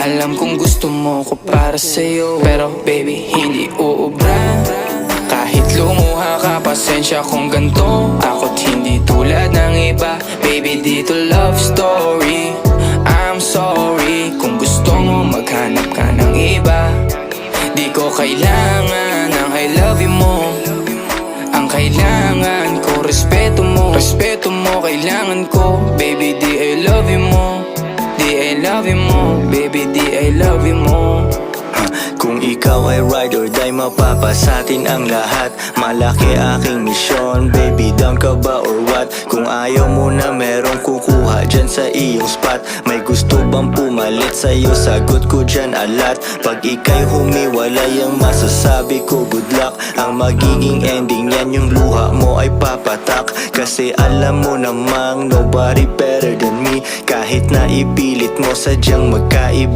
Alam kong gusto mo ko para sa'yo, pero baby hindi uubra. Kahit lumuha ka, pasensya kung ganto. Ako't hindi tulad ng iba. Baby, dito love story. I'm sorry kung gusto mo maghanap ka ng iba. Di ko kailangan ng I love you mo. Ang kailangan ko, respeto mo. Respeto mo, kailangan ko. Baby, di I love you mo. Di I love you mo. Baby, di I love you mo. Kung ikaw ay ride or die, mapapasatin ang lahat. Malaki aking misyon, baby, down ka ba or what? Kung ayaw mo na merong kukuha dyan sa iyong spot. May gusto bang pumalit sa'yo? Sagot ko dyan alat. Pag ika'y humiwalay, ang masasabi ko good luck. Ang magiging ending yan, yung luha mo ay papatak. Kasi alam mo namang nobody better than me. Kahit na ipilit mo, sadyang magkaiba